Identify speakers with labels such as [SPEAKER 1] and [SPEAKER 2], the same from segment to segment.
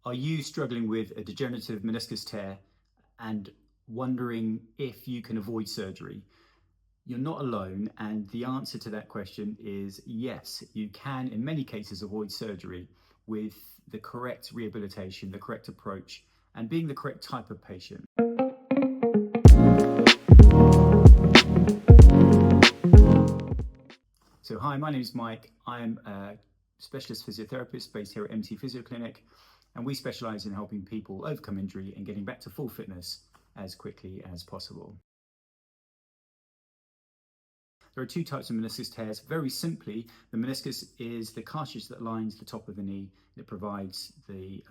[SPEAKER 1] Are you struggling with a degenerative meniscus tear and wondering if you can avoid surgery? You're not alone, and the answer to that question is yes, you can in many cases avoid surgery with the correct rehabilitation, the correct approach, and being the correct type of patient. So hi, my name is Mike. I'm a specialist physiotherapist based here at MT Physio Clinic, and we specialize in helping people overcome injury and getting back to full fitness as quickly as possible. There are two types of meniscus tears. Very simply, the meniscus is the cartilage that lines the top of the knee. It provides the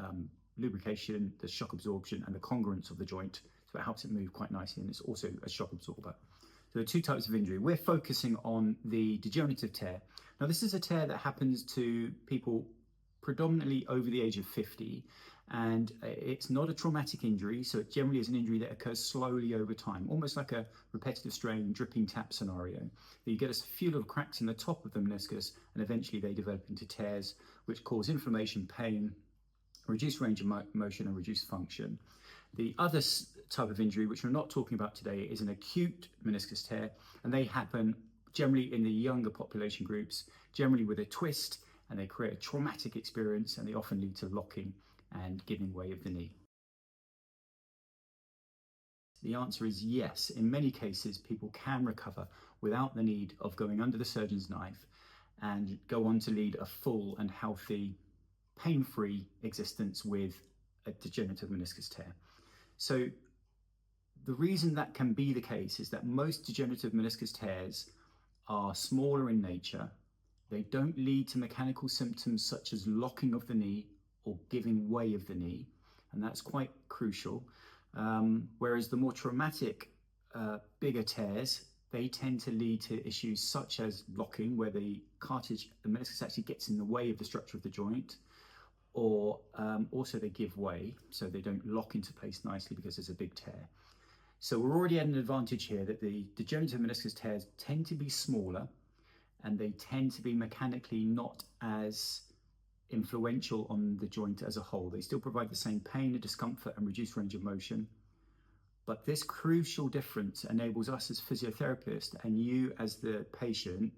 [SPEAKER 1] lubrication, the shock absorption, and the congruence of the joint. So it helps it move quite nicely, and it's also a shock absorber. So there are two types of injury. We're focusing on the degenerative tear. Now, this is a tear that happens to people predominantly over the age of 50, and it's not a traumatic injury, so it generally is an injury that occurs slowly over time, almost like a repetitive strain, dripping tap scenario. You get a few little cracks in the top of the meniscus, and eventually they develop into tears, which cause inflammation, pain, reduced range of motion, and reduced function. The other type of injury, which we're not talking about today, is an acute meniscus tear, and they happen generally in the younger population groups, generally with a twist, and they create a traumatic experience, and they often lead to locking and giving way of the knee. The answer is yes. In many cases, people can recover without the need of going under the surgeon's knife and go on to lead a full and healthy, pain-free existence with a degenerative meniscus tear. So the reason that can be the case is that most degenerative meniscus tears are smaller in nature. They don't lead to mechanical symptoms such as locking of the knee or giving way of the knee, and that's quite crucial. Whereas the more traumatic, bigger tears, they tend to lead to issues such as locking, where the cartilage, the meniscus actually gets in the way of the structure of the joint, or also they give way, so they don't lock into place nicely because there's a big tear. So we're already at an advantage here that the degenerative meniscus tears tend to be smaller, and they tend to be mechanically not as influential on the joint as a whole. They still provide the same pain and discomfort and reduced range of motion. But this crucial difference enables us as physiotherapists and you as the patient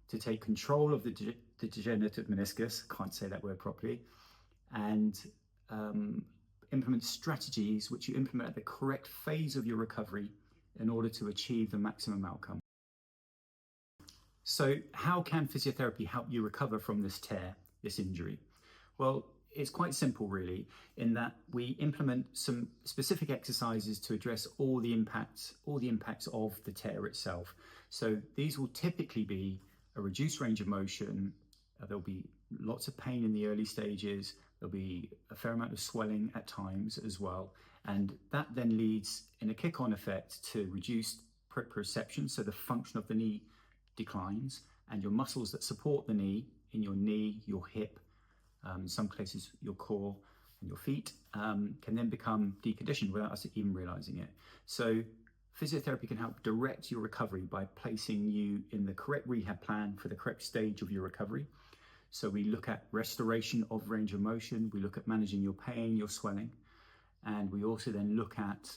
[SPEAKER 1] to take control of the degenerative meniscus, can't say that word properly, and implement strategies which you implement at the correct phase of your recovery in order to achieve the maximum outcome. So how can physiotherapy help you recover from this tear, this injury? Well, it's quite simple really, in that we implement some specific exercises to address all the impacts of the tear itself. So these will typically be a reduced range of motion, there'll be lots of pain in the early stages, there'll be a fair amount of swelling at times as well, and that then leads in a kick-on effect to reduced proprioception, so the function of the knee declines, and your muscles that support the knee, in your knee, your hip, in some cases your core and your feet, can then become deconditioned without us even realizing it. So physiotherapy can help direct your recovery by placing you in the correct rehab plan for the correct stage of your recovery. So we look at restoration of range of motion, we look at managing your pain, your swelling, and we also then look at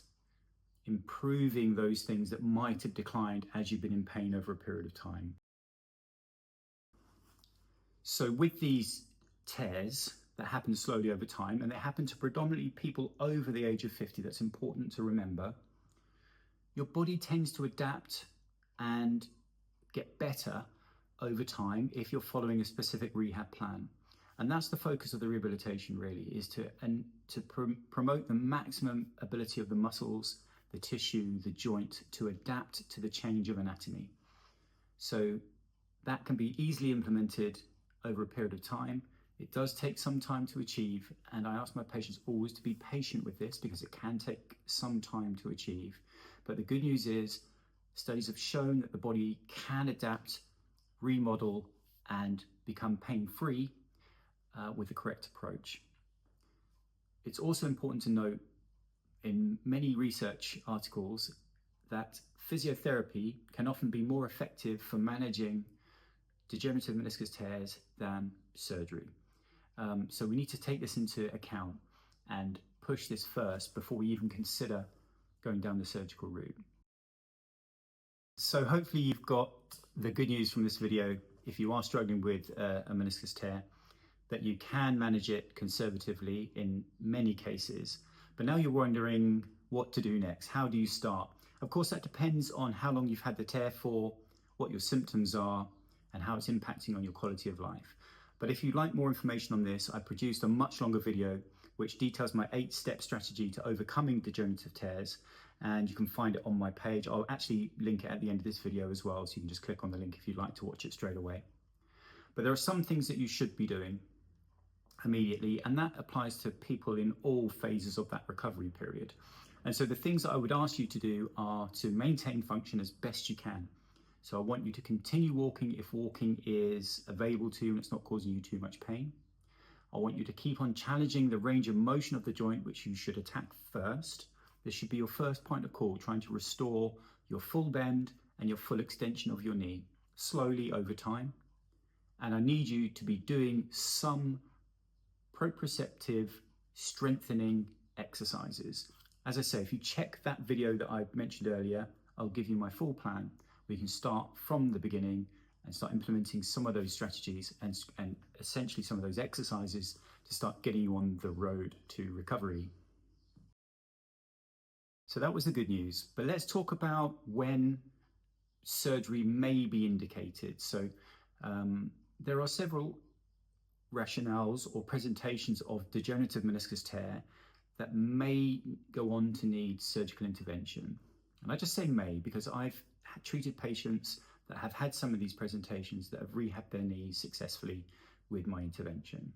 [SPEAKER 1] improving those things that might have declined as you've been in pain over a period of time. So with these tears that happen slowly over time, and they happen to predominantly people over the age of 50, that's important to remember, your body tends to adapt and get better over time if you're following a specific rehab plan. And that's the focus of the rehabilitation really, is to promote the maximum ability of the muscles, the tissue, the joint to adapt to the change of anatomy. So that can be easily implemented over a period of time. It does take some time to achieve, and I ask my patients always to be patient with this because it can take some time to achieve. But the good news is studies have shown that the body can adapt, remodel, and become pain-free with the correct approach. It's also important to note in many research articles that physiotherapy can often be more effective for managing degenerative meniscus tears than surgery. So we need to take this into account and push this first before we even consider going down the surgical route. So hopefully you've got the good news from this video. If you are struggling with a meniscus tear, that you can manage it conservatively in many cases. But now you're wondering what to do next. How do you start? Of course, that depends on how long you've had the tear for, what your symptoms are, and how it's impacting on your quality of life. But if you'd like more information on this, I produced a much longer video which details my 8-step strategy to overcoming degenerative tears, and you can find it on my page. I'll actually link it at the end of this video as well, so you can just click on the link if you'd like to watch it straight away. But there are some things that you should be doing immediately, and that applies to people in all phases of that recovery period. And so the things that I would ask you to do are to maintain function as best you can. So I want you to continue walking if walking is available to you and it's not causing you too much pain. I want you to keep on challenging the range of motion of the joint, which you should attack first. This should be your first point of call, trying to restore your full bend and your full extension of your knee slowly over time. And I need you to be doing some proprioceptive strengthening exercises. As I say, if you check that video that I mentioned earlier, I'll give you my full plan. We can start from the beginning and start implementing some of those strategies and essentially some of those exercises to start getting you on the road to recovery. So that was the good news, but let's talk about when surgery may be indicated. So there are several rationales or presentations of degenerative meniscus tear that may go on to need surgical intervention. And I just say may because I've treated patients that have had some of these presentations that have rehabbed their knees successfully with my intervention.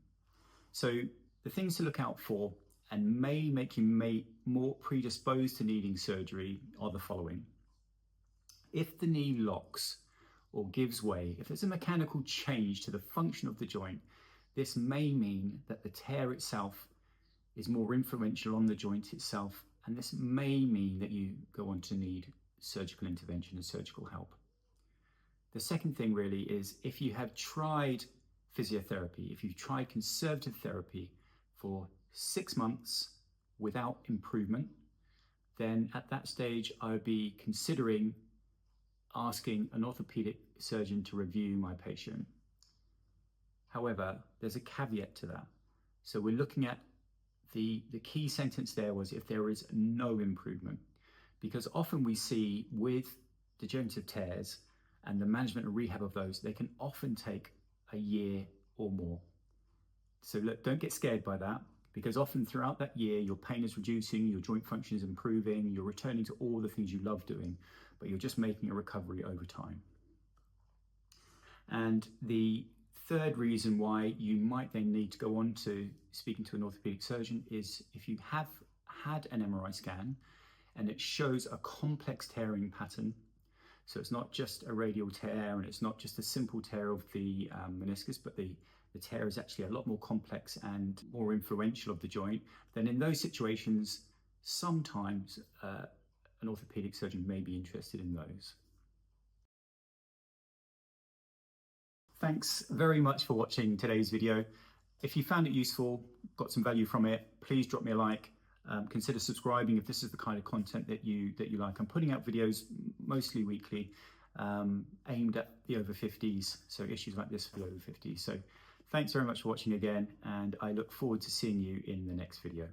[SPEAKER 1] So the things to look out for and may make you more predisposed to needing surgery are the following. If the knee locks or gives way, if there's a mechanical change to the function of the joint, this may mean that the tear itself is more influential on the joint itself, and this may mean that you go on to need surgical intervention and surgical help. The second thing really is if you have tried physiotherapy, if you've tried conservative therapy for 6 months without improvement, then at that stage I would be considering asking an orthopedic surgeon to review my patient. However, there's a caveat to that. So we're looking at the key sentence there was if there is no improvement, because often we see with degenerative tears and the management and rehab of those, they can often take a year or more. So look, don't get scared by that, because often throughout that year, your pain is reducing, your joint function is improving, you're returning to all the things you love doing, but you're just making a recovery over time. And the third reason why you might then need to go on to speaking to an orthopedic surgeon is if you have had an MRI scan and it shows a complex tearing pattern. So it's not just a radial tear and it's not just a simple tear of the meniscus, but the tear is actually a lot more complex and more influential of the joint. Then in those situations, sometimes an orthopedic surgeon may be interested in those. Thanks very much for watching today's video. If you found it useful, got some value from it, please drop me a like. Consider subscribing if this is the kind of content that you like. I'm putting out videos mostly weekly aimed at the over 50s, so issues like this for the over 50s. So thanks very much for watching again, and I look forward to seeing you in the next video.